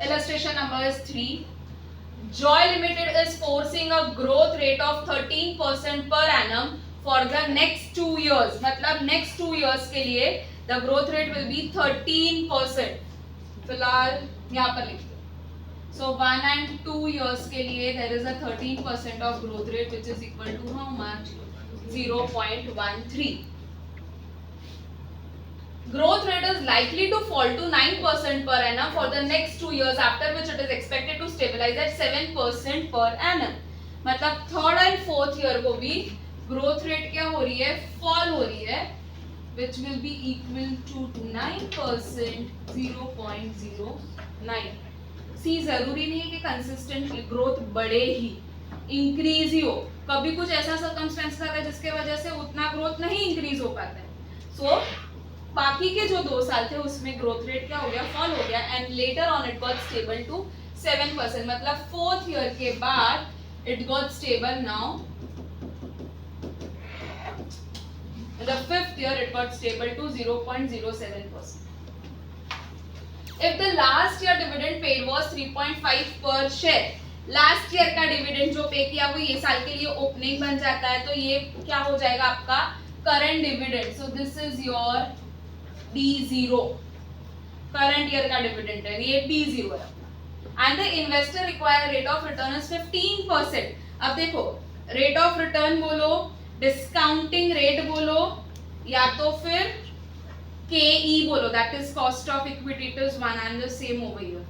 Illustration number is 3. Joy Limited is forcing a growth rate of 13% per annum for the next 2 years. मतलब next 2 years के लिए the growth rate will be 13%. फिलहाल यहाँ पर लिखते हैं. So 1 and 2 years के लिए there is a 13% of growth rate which is equal to how much? 0.13. Growth rate is likely to fall to 9% per annum for the next 2 years, after which it is expected to stabilize at 7% per annum. मतलब third and fourth year को भी growth rate क्या हो रही है? Fall हो रही है, which will be equal to 9%, 0.09. सी जरूरी नहीं है कि कंसिस्टेंट ग्रोथ बढ़े ही, इंक्रीज ही हो. कभी कुछ ऐसा सर्कमस्टेंस आता है जिसके वजह से उतना ग्रोथ नहीं इंक्रीज हो पाता है. सो बाकी के जो 2 साल थे उसमें ग्रोथ रेट क्या हो गया? फॉल हो गया. And later on it got stable to 7%. मतलब फोर्थ ईयर के बाद it got stable. Now the fifth year it got stable to 0.07%. If the last year dividend paid was 3.5 per share, last year का dividend जो पे किया वो ये साल के लिए ओपनिंग बन जाता है, तो ये क्या हो जाएगा आपका? Current dividend. So this is your D0. Current year का डिविडेंड है, ये D0 है. And the investor require rate of return is 15%. अब देखो, रेट ऑफ रिटर्न बोलो, डिस्काउंटिंग रेट बोलो, या तो फिर KE बोलो, that is cost of equity. It is one and the same over here.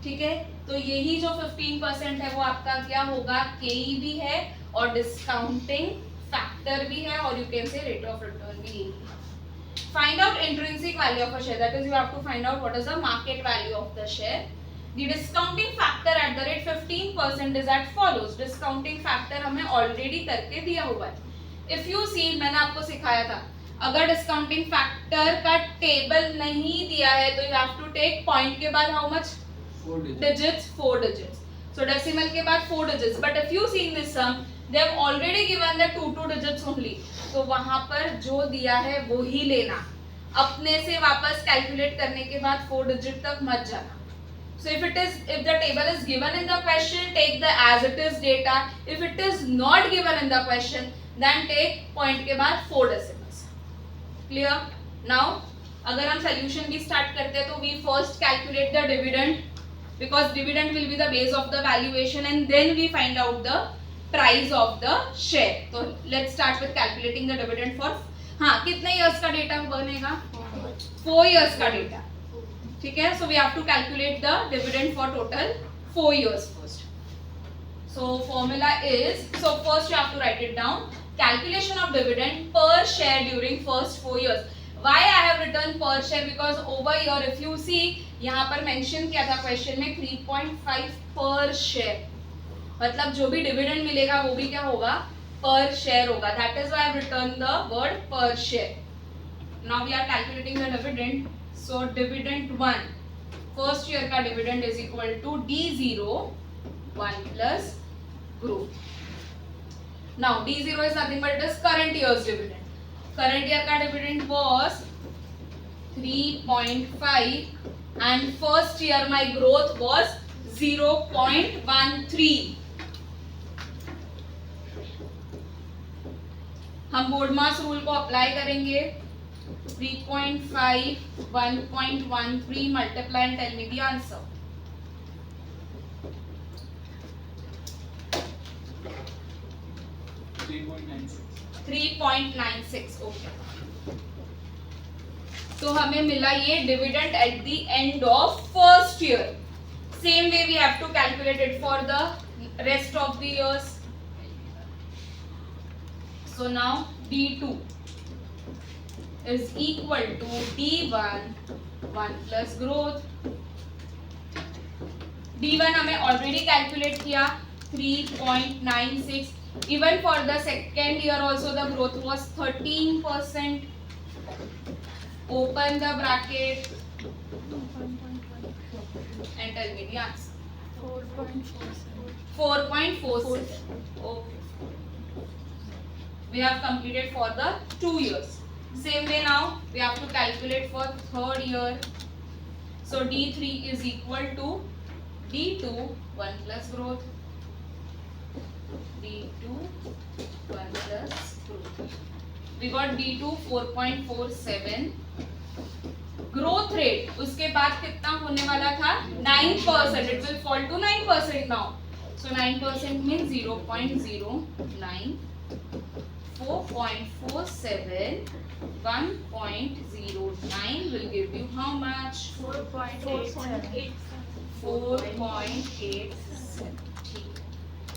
ठीक है, तो यही जो 15% है वो आपका क्या होगा? KE भी है और डिस्काउंटिंग फैक्टर भी है, और you can say rate of return भी यही है. Find out intrinsic value of a share. That is, you have to find out what is the market value of the share. The discounting factor at the rate 15% is as follows. Discounting factor हमें already करके दिया हुआ है. If you see, मैंने आपको सिखाया था, अगर डिस्काउंटिंग फैक्टर का टेबल नहीं दिया है तो you have to take point के बाद how much digits? 4 digits. So decimal के बाद 4 digits. But if you see in this sum, they have already given the 2 digits only. तो वहां पर जो दिया है वो ही लेना, अपने से वापस कैलकुलेट करने के बाद 4 डिजिट तक मत जाना. So if the table is given in the question, take the as it is data. If it is not given in the question, then take point के बाद 4 decimals. Clear? Now अगर हम solution भी start करते हैं तो we first calculate the dividend, because dividend will be the base of the valuation, and then we find out the price of the share. तो let's start with calculating the dividend for. हाँ, कितने years का data बनेगा? 4 years का data. ठीक है, so we have to calculate the dividend for total 4 years first. So formula is, so first you have to write it down. Calculation of dividend per share during first 4 years. Why I have written per share? Because over here if you see, यहाँ पर mention किया था question में 3.5 पर share. मतलब जो भी dividend मिलेगा वो भी क्या होगा? पर शेयर होगा. That is why I have return the word per share. Now we are calculating the dividend. So dividend 1, first year का dividend is equal to D0 1 plus growth. Now D0 is nothing but it is current year's dividend. Current year का dividend was 3.5 and first year my growth was 0.13. हम बोर्डमास rule को apply करेंगे. 3.5 1.13 multiply and tell me the answer. Three point nine six. Okay, तो हमें मिला ये dividend eight the end of first year. Same way we have to calculate it for the rest of the years. So now D2 is equal to D1 1 plus growth. D1 हमें already calculate किया 3.96. Even for the second year also the growth was 13%. Open the bracket and tell me the answer. 4.47. Okay. We have completed for the 2 years. Same way now we have to calculate for third year. So D3 is equal to D2 1 plus growth, D2 1 plus growth. We got D2 4.47. Growth rate उसके बाद कितना होने वाला था 9%. It will fall to 9% now. So 9% means 0.09. 4.47 1.09 will give you how much? 4.87. 4.87.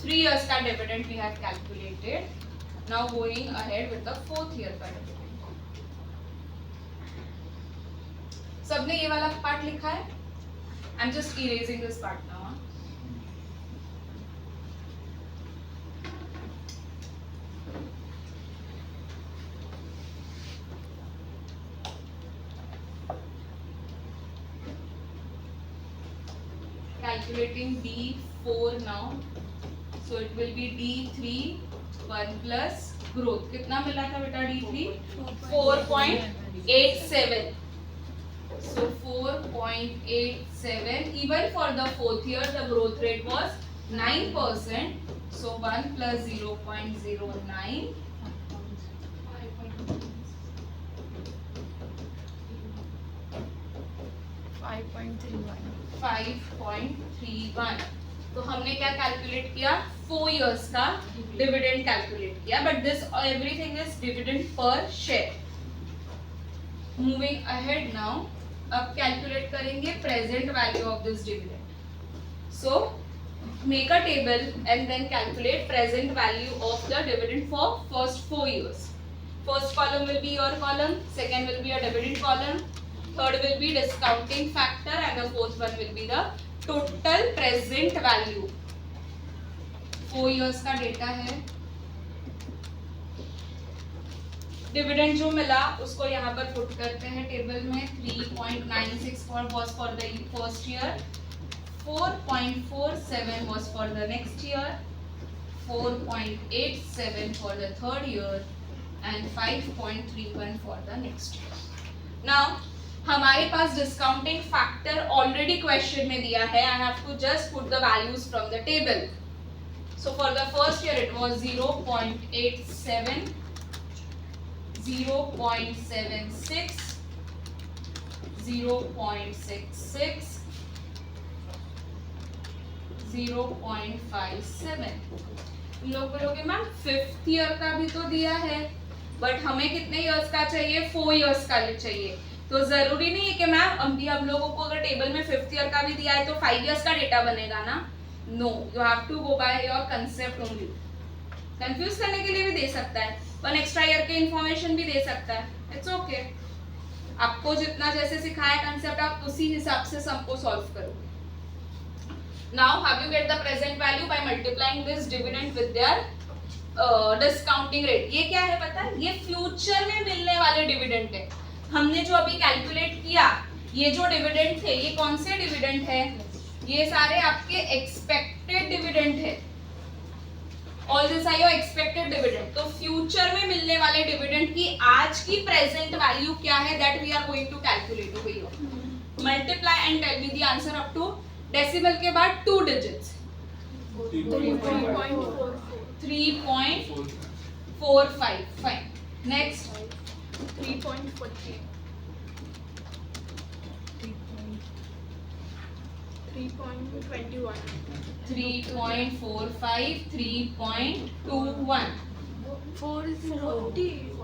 3 years का dividend we have calculated. Now going ahead with the 4th year का dividend. सबने ये वाला पार्ट लिखा है? I'm just erasing this part now. Calculating D4 now. So it will be D3 1 plus growth. कितना मिला था बेटा D3? 4.87. So 4.87. Even for the 4th year, the growth rate was 9%. So 1 plus 0.09. 5.31. तो हमने क्या कैलकुलेट किया 4 इयर्स का dividend calculate किया but this everything is dividend per share. Moving ahead now अब कैलकुलेट करेंगे present value of this dividend. So make a table and then calculate present value of the dividend for first 4 years. First column will be your column, second will be your dividend column, third will be discounting factor and the fourth one will be the total present value. 4 years का data है. Dividend जो मिला उसको यहाँ पर put करते हैं table में. 3.96 was for the first year, 4.47 was for the next year, 4.87 for the third year and 5.31 for the next year. Now हमारे पास डिस्काउंटिंग फैक्टर ऑलरेडी क्वेश्चन में दिया है. I have to just put the values from the table. So for the first year it was 0.87, 0.76, 0.66, 0.57. लोग बोलोगे ma'am 5th year का भी तो दिया है बट हमें कितने इयर्स का चाहिए? 4 इयर्स का चाहिए. तो जरूरी नहीं है कि मैम अभी हम लोगों को अगर टेबल में 5th ईयर का भी दिया है तो 5 इयर्स का डेटा बनेगा ना. No, you have to go by your concept only. Confuse करने के लिए भी दे सकता है, 1 एक्स्ट्रा ईयर के इंफॉर्मेशन भी दे सकता है. It's okay. आपको जितना जैसे सिखाया कंसेप्ट आप उसी हिसाब से सबको सॉल्व करो. Now how you get the present value? By multiplying this dividend with their discounting rate. ये क्या है पता है? ये फ्यूचर में मिलने वाले डिविडेंड है. हमने जो अभी कैलकुलेट किया ये जो डिविडेंड थे ये कौन से डिविडेंड है? ये सारे आपके एक्सपेक्टेड डिविडेंड है. All this are your expected dividend. तो फ्यूचर में मिलने वाले डिविडेंड की आज की प्रेजेंट वैल्यू क्या है that we are going to calculate over here. Multiply and tell me the answer up to decimal के बाद 2 digits. 3.45. Fine. Next 3.40. 3.21. 3.45, 3.21,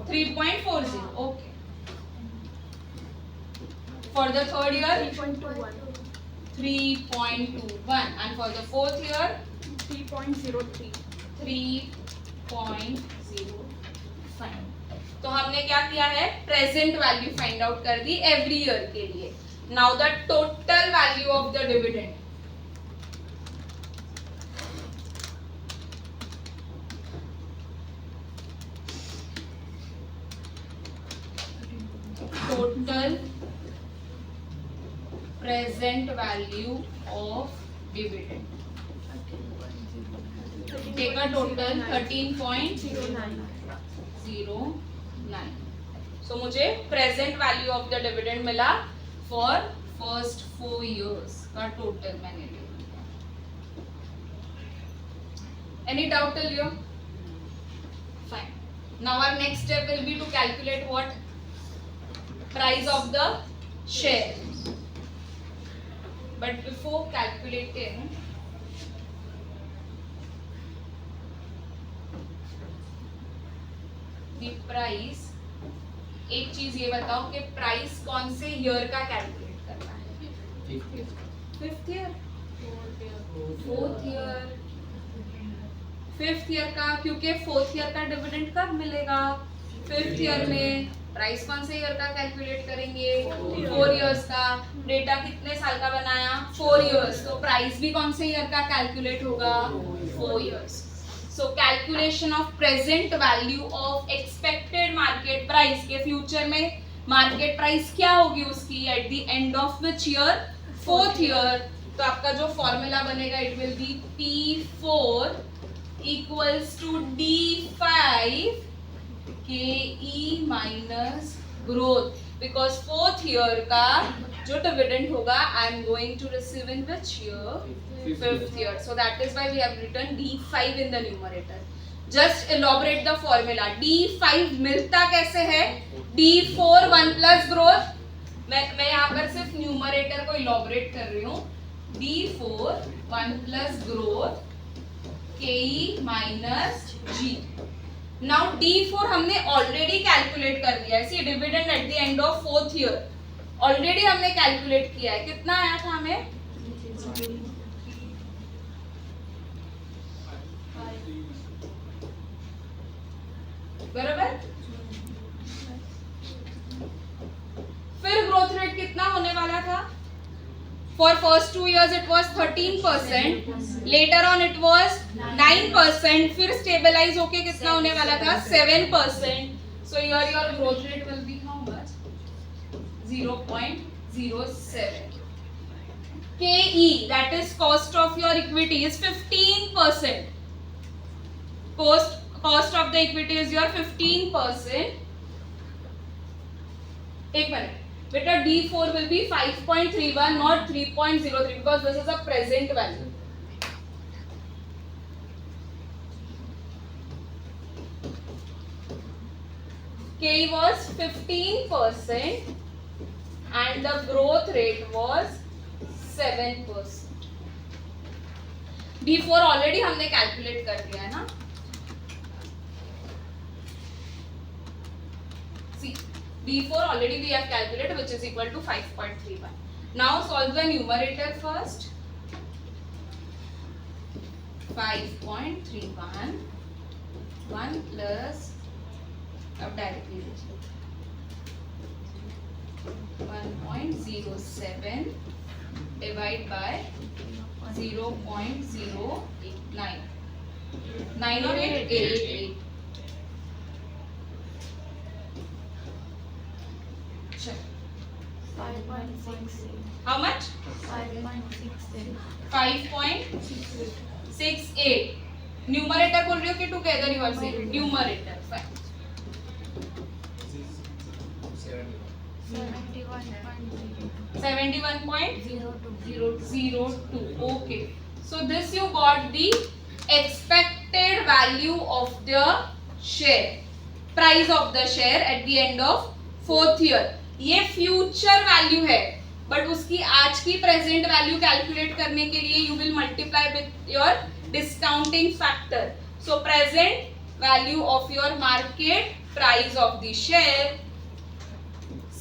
3.40. Okay. For the third year, 3.21. 3.21, and for the fourth year, 3.03. 3.05. तो हमने क्या किया है? Present value find out कर दी every year के लिए. Now the total value of the dividend. Total present value of dividend. Take a total 13.09. So मुझे present value of the dividend मिला फॉर फर्स्ट 4 इयर्स का टोटल मैंने ले लिया. Any doubt till here? Fine. Now our next step will be to calculate what? Price of the share. But before calculating, the price, एक चीज ये बताओ कि प्राइस कौन से ईयर का कैलकुलेट करना है? Fifth year, fourth year, fifth year का, क्योंकि फोर्थ ईयर का डिविडेंड कब मिलेगा? फिफ्थ ईयर में। प्राइस कौन से ईयर का कैलकुलेट करेंगे? 4 इयर्स का। डेटा कितने साल का बनाया? 4 इयर्स। तो प्राइस भी कौन से ईयर का कैलकुलेट होगा? 4 years. So calculation of present value of expected market price, के फ्यूचर में मार्केट प्राइस क्या होगी उसकी at the end of which year? Fourth year. तो आपका जो फॉर्मूला बनेगा it will be P4 equals to D5 KE minus growth, because fourth year का जो डिविडेंड होगा I am going to receive in which year? Fifth year. So that is why we have written D5 in the numerator. Just elaborate the formula. D5 मिलता कैसे है? D4 1 plus growth. मैं यहाँ पर सिर्फ न्यूमरेटर को इलॉबरेट कर रही हूँ. D4 1 plus growth KE minus G. Now D4 हमने ऑलरेडी कैलकुलेट कर दिया है. See dividend at the end of fourth year. Already हमने कैलकुलेट किया है. कितना आया था हमें? बराबर. फिर ग्रोथ रेट कितना होने वाला था? For first 2 years it was 13%, later on it was 9%, फिर स्टेबलाइज होके कितना होने वाला था? 7%. So here your growth rate will be how much? 0.07. KE, that is cost of your equity, is 15%. Cost of the equity is your 15%. एक minute बेटा, D4 will be 5.31 not 3.03 because this is a present value. KE was 15% and the growth rate was 7%. D4 already हमने calculate कर दिया है ना. See, D4 already we have calculated, which is equal to 5.31. Now solve the numerator first. 5.31 1 plus, अब directly 1.07 divide by 0.089. 9 or 8? 8. How much? 5.68. Numerator बोल रही हो कि together you are saying? Numerator. Fine. 71.02. Okay. So this you got the expected value of the share, price of the share at the end of fourth year. ये future value है, but उसकी आज की present value calculate करने के लिए you will multiply with your discounting factor. So present value of your market price of the share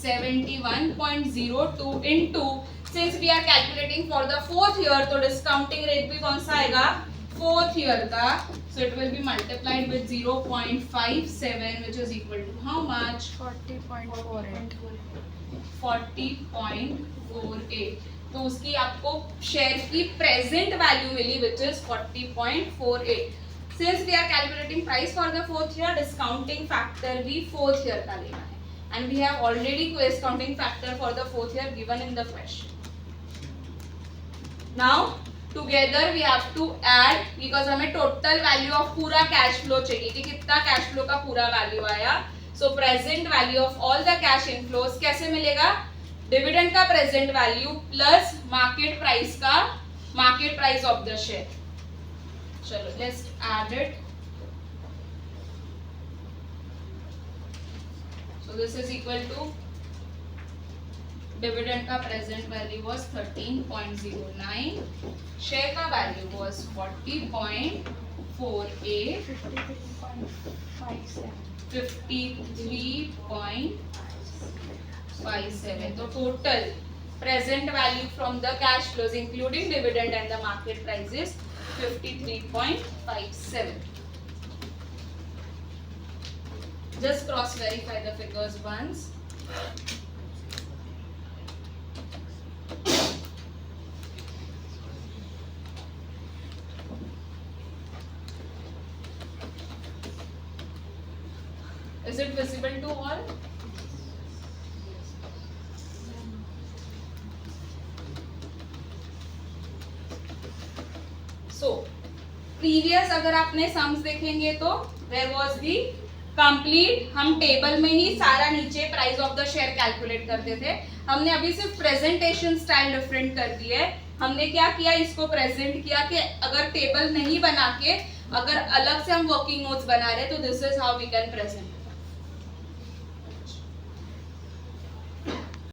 71.02 into, since we are calculating for the fourth year, तो discounting rate भी कौन सा आएगा? Fourth year का. So it will be multiplied with 0.57, which is equal to how much? 40.48. 40.48. तो उसकी आपको share की प्रेजेंट वैल्यू मिली, which is 40.48. Since we are calculating price for the fourth year, discounting factor भी fourth year का लेना है, and we have already discounting factor for the fourth year given in the question. Now together we have to add, because हमें total value of पूरा cash flow चाहिए कि कितना cash flow का पूरा वैल्यू आया. So present value of all the cash inflows कैसे मिलेगा? डिविडेंड का present value plus market price का, market price of the share. चलो let's add it. So this is equal to dividend का present value was 13.09, share का value was 40.48, 53.57. तो total present value from the cash flows including dividend and the market price is 53.57. Just cross verify the figures once. Is it visible to all? So, previous अगर आपने sums देखेंगे तो there was the complete, हम table में ही सारा नीचे price of the share calculate करते थे. हमने अभी सिर्फ प्रेजेंटेशन स्टाइल डिफरेंट कर दी है. हमने क्या किया, इसको प्रेजेंट किया कि अगर टेबल नहीं बना के अगर अलग से हम वर्किंग नोट्स बना रहे तो this is how we can present.